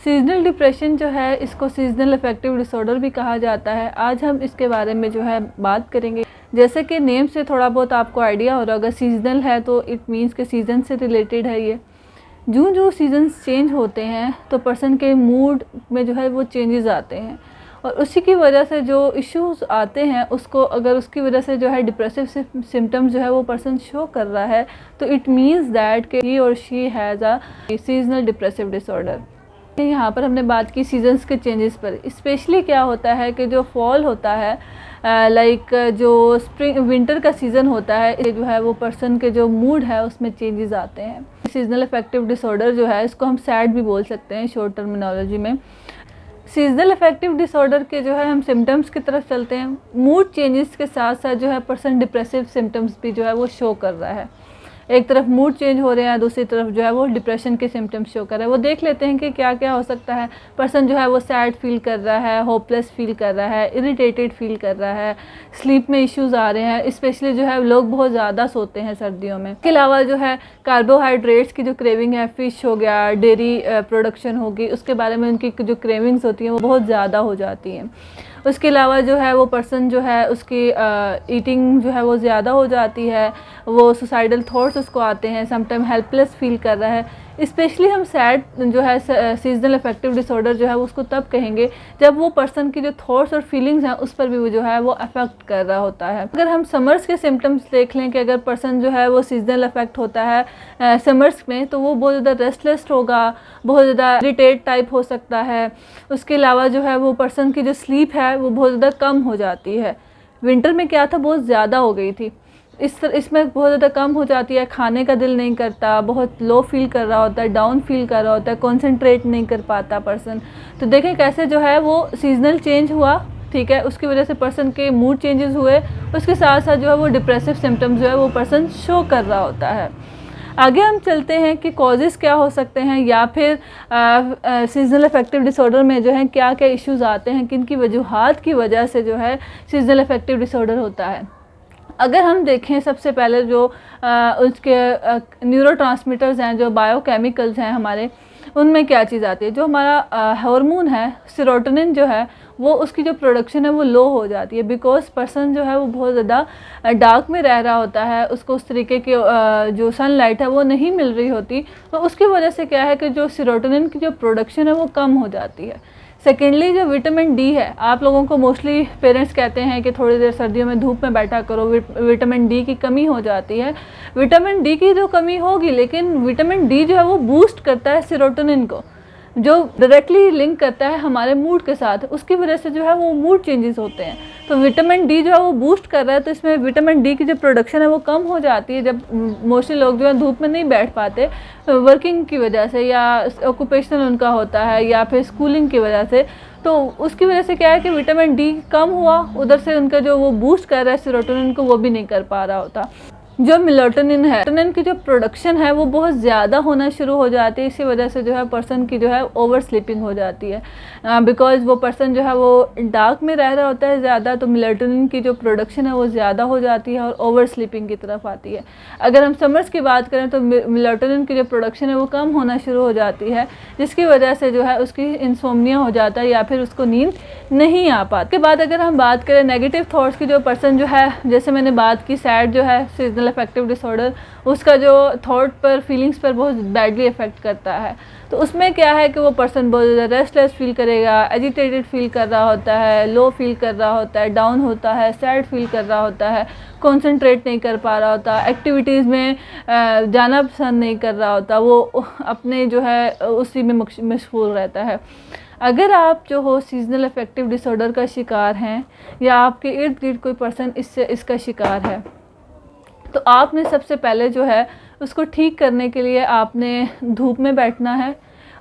Seasonal depression जो है इसको सीजनल अफेक्टिव डिसऑर्डर भी कहा जाता है। आज हम इसके बारे में जो है बात करेंगे। जैसे कि नेम से थोड़ा बहुत आपको आइडिया हो रहा होगा, सीजनल है तो इट मीन्स के सीज़न से रिलेटेड है ये। जो सीजन्स चेंज होते हैं तो पर्सन के मूड में जो है वो चेंजेस आते हैं और उसी की वजह से जो इश्यूज आते हैं उसको अगर उसकी वजह से जो है डिप्रेसिव सिम्टम्स जो है वो पर्सन शो कर रहा है तो इट मीन्स दैट कि ही और she has a seasonal depressive disorder. यहाँ पर हमने बात की सीजन्स के चेंजेस पर। स्पेशली क्या होता है कि जो फॉल होता है लाइक जो स्प्रिंग विंटर का सीज़न होता है जो है वो पर्सन के जो मूड है उसमें चेंजेस आते हैं। सीजनल अफेक्टिव डिसऑर्डर जो है इसको हम सैड भी बोल सकते हैं शॉर्ट टर्मिनोलॉजी में। सीजनल अफेक्टिव डिसऑर्डर के जो है हम सिम्टम्स की तरफ चलते हैं। मूड चेंजेस के साथ साथ जो है पर्सन डिप्रेसिव सिम्टम्स भी जो है वो शो कर रहा है। एक तरफ मूड चेंज हो रहे हैं, दूसरी तरफ जो है वो डिप्रेशन के सिम्टम्स शो कर रहा है। वो देख लेते हैं कि क्या क्या हो सकता है। पर्सन जो है वो सैड फील कर रहा है, होपलेस फील कर रहा है, इरिटेटेड फील कर रहा है, स्लीप में इश्यूज़ आ रहे हैं। स्पेशली जो है लोग बहुत ज़्यादा सोते हैं सर्दियों में। इसके अलावा जो है कार्बोहाइड्रेट्स की जो क्रेविंग है, फ़िश हो गया, डेयरी प्रोडक्शन होगी, उसके बारे में उनकी जो क्रेविंग्स होती हैं वो बहुत ज़्यादा हो जाती हैं। उसके अलावा जो है वो पर्सन जो है उसकी ईटिंग जो है वो ज़्यादा हो जाती है, वो सुसाइडल थॉट्स उसको आते हैं, समटाइम हेल्पलेस फील कर रहा है। स्पेशली हम सैड जो है सीजनल अफेक्टिव डिसऑर्डर जो है वो उसको तब कहेंगे जब वो पर्सन की जो थॉट्स और फीलिंग्स हैं उस पर भी वो जो है वो अफेक्ट कर रहा होता है। अगर हम समर्स के सिम्टम्स देख लें कि अगर पर्सन जो है वो सीजनल अफेक्ट होता है समर्स में तो वो बहुत ज़्यादा रेस्टलेस होगा, बहुत ज़्यादा इरिटेट टाइप हो सकता है। उसके अलावा जो है वो पर्सन की जो स्लीप है वो बहुत ज़्यादा कम हो जाती है। विंटर में क्या था, बहुत ज़्यादा हो गई थी, इसमें बहुत ज़्यादा कम हो जाती है। खाने का दिल नहीं करता, बहुत लो फील कर रहा होता है, डाउन फील कर रहा होता है, कंसंट्रेट नहीं कर पाता पर्सन। तो देखें कैसे जो है वो सीजनल चेंज हुआ, ठीक है, उसकी वजह से पर्सन के मूड चेंजेस हुए, उसके साथ साथ जो है वो डिप्रेसिव सिम्टम्स जो है वो पर्सन शो कर रहा होता है। आगे हम चलते हैं कि कॉजेज़ क्या हो सकते हैं या फिर सीजनल अफेक्टिव डिसऑर्डर में जो है क्या क्या इश्यूज़ आते हैं, किन की वजूहात की वजह से जो है सीजनल अफेक्टिव डिसऑर्डर होता है। अगर हम देखें सबसे पहले जो उसके न्यूरोट्रांसमीटर्स हैं, जो बायोकेमिकल्स हैं हमारे, उनमें क्या चीज़ आती है। जो हमारा हार्मोन है सेरोटोनिन जो है वो उसकी जो प्रोडक्शन है वो लो हो जाती है बिकॉज पर्सन जो है वो बहुत ज़्यादा डार्क में रह रहा होता है, उसको उस तरीके की जो सनलाइट है वो नहीं मिल रही होती। तो उसकी वजह से क्या है कि जो सेरोटोनिन की जो प्रोडक्शन है वो कम हो जाती है। सेकेंडली जो विटामिन डी है, आप लोगों को मोस्टली पेरेंट्स कहते हैं कि थोड़ी देर सर्दियों में धूप में बैठा करो, विटामिन डी की कमी हो जाती है। विटामिन डी की जो कमी होगी, लेकिन विटामिन डी जो है वो बूस्ट करता है सेरोटोनिन को, जो डायरेक्टली लिंक करता है हमारे मूड के साथ। उसकी वजह से जो है वो मूड चेंजेस होते हैं। तो विटामिन डी जो है वो बूस्ट कर रहा है, तो इसमें विटामिन डी की जो प्रोडक्शन है वो कम हो जाती है। जब मोस्टली लोग जो है धूप में नहीं बैठ पाते वर्किंग की वजह से या ऑक्यूपेशनल उनका होता है या फिर स्कूलिंग की वजह से, तो उसकी वजह से क्या है कि विटामिन डी कम हुआ, उधर से उनका जो वो बूस्ट कर रहा है सेरोटोनिन को वो भी नहीं कर पा रहा होता। जो मेलाटोनिन है, मेलाटोनिन की जो प्रोडक्शन है वो बहुत ज़्यादा होना शुरू हो जाती है। इसी वजह से जो है पर्सन की जो है ओवर स्लीपिंग हो जाती है बिकॉज़ वो पर्सन जो है वो डार्क में रह रहा होता है ज़्यादा, तो मेलाटोनिन की जो प्रोडक्शन है वो ज़्यादा हो जाती है और ओवर स्लीपिंग की तरफ आती है। अगर हम समर्स की बात करें तो मेलाटोनिन की जो प्रोडक्शन है वो कम होना शुरू हो जाती है, जिसकी वजह से जो है उसकी इंसोम्निया हो जाता है या फिर उसको नींद नहीं आ पाती। उसके बाद अगर हम बात करें नेगेटिव थॉट्स की, जो पर्सन जो है, जैसे मैंने बात की सैड जो है सीजनल अफेक्टिव डिसऑर्डर, उसका जो थॉट पर फीलिंग्स पर बहुत बैडली इफेक्ट करता है। तो उसमें क्या है कि वो पर्सन बहुत ज़्यादा रेस्टलेस फील करेगा, एजिटेटेड फील कर रहा होता है, लो फील कर रहा होता है, डाउन होता है, सैड फील कर रहा होता है, कंसंट्रेट नहीं कर पा रहा होता, एक्टिविटीज़ में जाना पसंद नहीं कर रहा होता, वो अपने जो है उसी में मशगूल रहता है। अगर आप जो हो सीजनल अफेक्टिव डिसऑर्डर का शिकार हैं या आपके इर्द गिर्द कोई पर्सन इसका शिकार है, तो आपने सबसे पहले जो है उसको ठीक करने के लिए आपने धूप में बैठना है।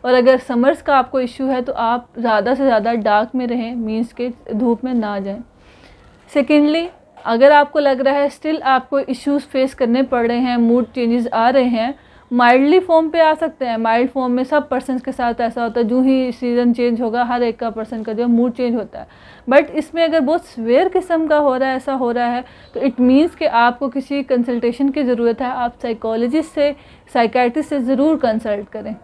और अगर समर्स का आपको इश्यू है तो आप ज़्यादा से ज़्यादा डार्क में रहें, मीन्स के धूप में ना जाएं। सेकेंडली, अगर आपको लग रहा है स्टिल आपको इश्यूज़ फेस करने पड़ रहे हैं, मूड चेंजेस आ रहे हैं, माइल्डली फॉर्म पे आ सकते हैं। माइल्ड फॉर्म में सब पर्सन्स के साथ ऐसा होता है, जो ही सीज़न चेंज होगा हर एक का पर्सन का जो मूड चेंज होता है। बट इसमें अगर बहुत स्वेयर किस्म का हो रहा है, ऐसा हो रहा है, तो इट मीन्स कि आपको किसी कंसल्टेशन की ज़रूरत है। आप साइकोलॉजिस्ट से, साइकेट्रिस्ट से ज़रूर कंसल्ट करें।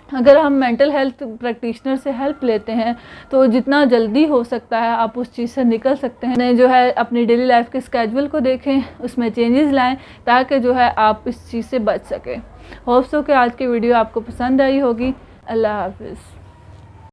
अगर हम मेंटल हेल्थ प्रैक्टिशनर से हेल्प लेते हैं तो जितना जल्दी हो सकता है आप उस चीज़ से निकल सकते हैं। जो है अपनी डेली लाइफ के स्केड्यूल को देखें, उसमें चेंजेस लाएं ताकि जो है आप इस चीज़ से बच सकें। होप सो कि आज की वीडियो आपको पसंद आई होगी। अल्लाह हाफिज़।